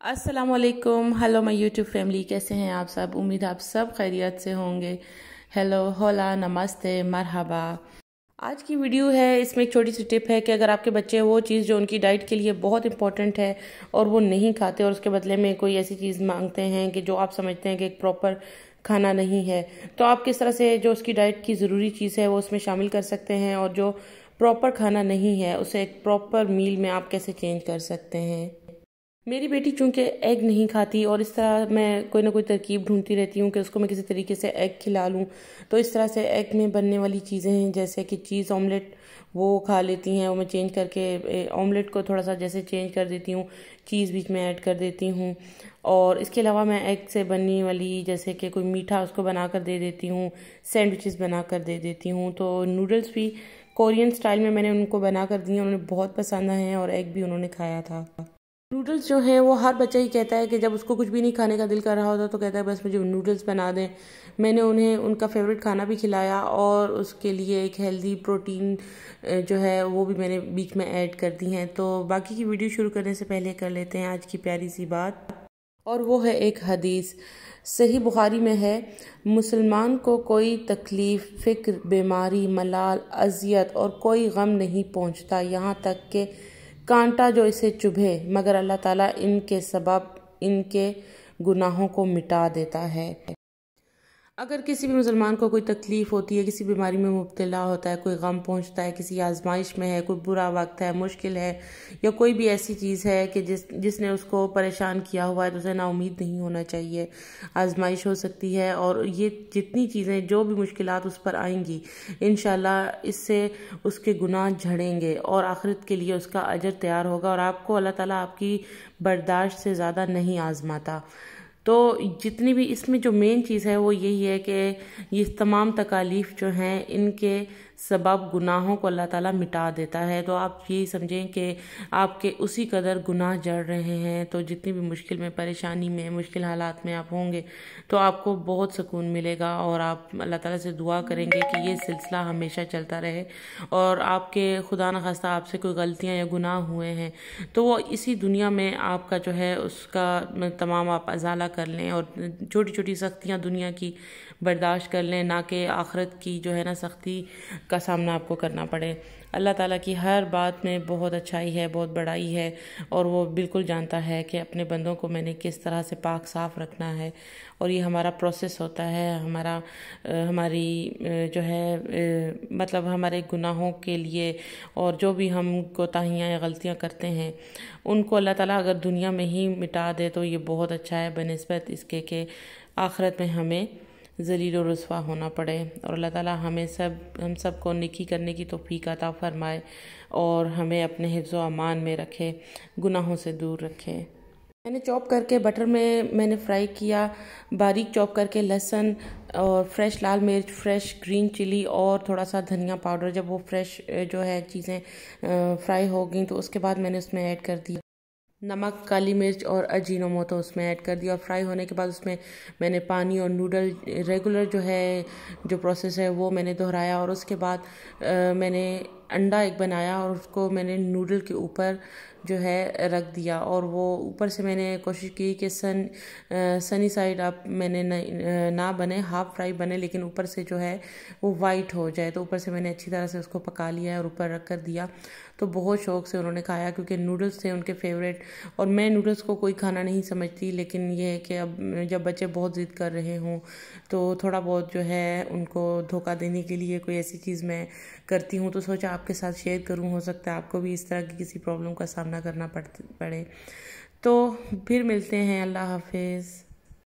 अस्सलाम वालेकुम। Hello my YouTube family, कैसे हैं आप सब? उम्मीद आप सब खैरियत से होंगे। हेलो, होला, नमस्ते, मरहबा। आज की वीडियो है, इसमें एक छोटी सी टिप है कि अगर आपके बच्चे वो चीज़ जो उनकी डाइट के लिए बहुत इंपॉर्टेंट है और वो नहीं खाते और उसके बदले में कोई ऐसी चीज़ मांगते हैं कि जो आप समझते हैं कि एक प्रॉपर खाना नहीं है, तो आप किस तरह से जो उसकी डाइट की ज़रूरी चीज़ है वो उसमें शामिल कर सकते हैं और जो प्रॉपर खाना नहीं है उसे एक प्रॉपर मील में आप कैसे चेंज कर सकते हैं। मेरी बेटी चूंकि एग नहीं खाती और इस तरह मैं कोई ना कोई तरकीब ढूंढती रहती हूँ कि उसको मैं किसी तरीके से एग खिला लूँ, तो इस तरह से एग में बनने वाली चीज़ें हैं जैसे कि चीज़ ऑमलेट वो खा लेती हैं। वो मैं चेंज करके ऑमलेट को थोड़ा सा जैसे चेंज कर देती हूँ, चीज़ बीच में ऐड कर देती हूँ। और इसके अलावा मैं एग से बनने वाली जैसे कि कोई मीठा उसको बना कर दे देती हूँ, सैंडविचेस बना कर दे देती हूँ। तो नूडल्स भी कोरियन स्टाइल में मैंने उनको बना कर दिए, उन्हें बहुत पसंद आए हैं और एग भी उन्होंने खाया था। नूडल्स जो हैं वो हर बच्चा ही कहता है कि जब उसको कुछ भी नहीं खाने का दिल कर रहा होता तो कहता है बस मुझे नूडल्स बना दें। मैंने उन्हें उनका फेवरेट खाना भी खिलाया और उसके लिए एक हेल्दी प्रोटीन जो है वो भी मैंने बीच में ऐड कर दी हैं। तो बाकी की वीडियो शुरू करने से पहले कर लेते हैं आज की प्यारी सी बात, और वो है एक हदीस। सही बुखारी में है, मुसलमान को कोई तकलीफ़, फ़िक्र, बीमारी, मलाल, अज़ियत और कोई गम नहीं पहुंचता, यहाँ तक कि कांटा जो इसे चुभे, मगर अल्लाह ताला इनके सबब इनके गुनाहों को मिटा देता है। अगर किसी भी मुसलमान को कोई तकलीफ़ होती है, किसी बीमारी में मुब्तला होता है, कोई गम पहुंचता है, किसी आजमाइश में है, कोई बुरा वक्त है, मुश्किल है, या कोई भी ऐसी चीज़ है कि जिसने उसको परेशान किया हुआ है, तो उसे नाउमीद नहीं होना चाहिए। आजमाइश हो सकती है और ये जितनी चीज़ें जो भी मुश्किलात उस पर आएंगी, इंशाल्लाह इससे उसके गुनाह झड़ेंगे और आखिरत के लिए उसका अजर तैयार होगा और आपको अल्लाह ताला आपकी बर्दाश्त से ज़्यादा नहीं आजमाता। तो जितनी भी इसमें जो मेन चीज़ है वो यही है कि ये तमाम तकालीफ जो हैं इनके सबब गुनाहों को अल्लाह ताला मिटा देता है। तो आप यही समझें कि आपके उसी कदर गुनाह जड़ रहे हैं। तो जितनी भी मुश्किल में, परेशानी में, मुश्किल हालात में आप होंगे तो आपको बहुत सुकून मिलेगा और आप अल्लाह ताला से दुआ करेंगे कि ये सिलसिला हमेशा चलता रहे। और आपके खुदा न खास्ता आपसे कोई गलतियाँ या गुनाह हुए हैं तो वो इसी दुनिया में आपका जो है उसका तमाम आप अजाला कर लें और छोटी छोटी सख्तियाँ दुनिया की बर्दाश्त कर लें, ना कि आखिरत की जो है ना सख्ती का सामना आपको करना पड़े। अल्लाह ताला की हर बात में बहुत अच्छाई है, बहुत बड़ाई है और वो बिल्कुल जानता है कि अपने बंदों को मैंने किस तरह से पाक साफ़ रखना है। और ये हमारा प्रोसेस होता है, हमारी जो है मतलब हमारे गुनाहों के लिए, और जो भी हम कोताहियाँ या गलतियाँ करते हैं उनको अल्लाह ताला अगर दुनिया में ही मिटा दे तो ये बहुत अच्छा है बनिस्बत इसके कि आखिरत में हमें ज़लील और रुस्वा होना पड़े। और अल्लाह ताला हम सब को नेकी करने की तौफीक अता फरमाए और हमें अपने हिफ्ज़ व अमान में रखे, गुनाहों से दूर रखे। मैंने चॉप करके बटर में मैंने फ्राई किया, बारीक चॉप करके लहसुन और फ्रेश लाल मिर्च, फ्रेश ग्रीन चिली और थोड़ा सा धनिया पाउडर। जब वो फ्रेश जो है चीज़ें फ्राई हो गई तो उसके बाद मैंने उसमें ऐड कर दिया नमक, काली मिर्च और अजीनोमोटो उसमें ऐड कर दिया। और फ्राई होने के बाद उसमें मैंने पानी और नूडल रेगुलर जो है जो प्रोसेस है वो मैंने दोहराया। और उसके बाद मैंने अंडा एक बनाया और उसको मैंने नूडल के ऊपर जो है रख दिया। और वो ऊपर से मैंने कोशिश की कि सनी साइड आप मैंने ना बने, हाफ फ्राई बने, लेकिन ऊपर से जो है वो वाइट हो जाए। तो ऊपर से मैंने अच्छी तरह से उसको पका लिया और ऊपर रख कर दिया। तो बहुत शौक़ से उन्होंने खाया क्योंकि नूडल्स थे उनके फेवरेट। और मैं नूडल्स को कोई खाना नहीं समझती, लेकिन ये है कि अब जब बच्चे बहुत ज़िद कर रहे हों तो थोड़ा बहुत जो है उनको धोखा देने के लिए कोई ऐसी चीज़ मैं करती हूँ। तो सोचा आपके साथ शेयर करूँ, हो सकता है आपको भी इस तरह की किसी प्रॉब्लम का सामना करना पड़े। तो फिर मिलते हैं, अल्लाह हाफिज़।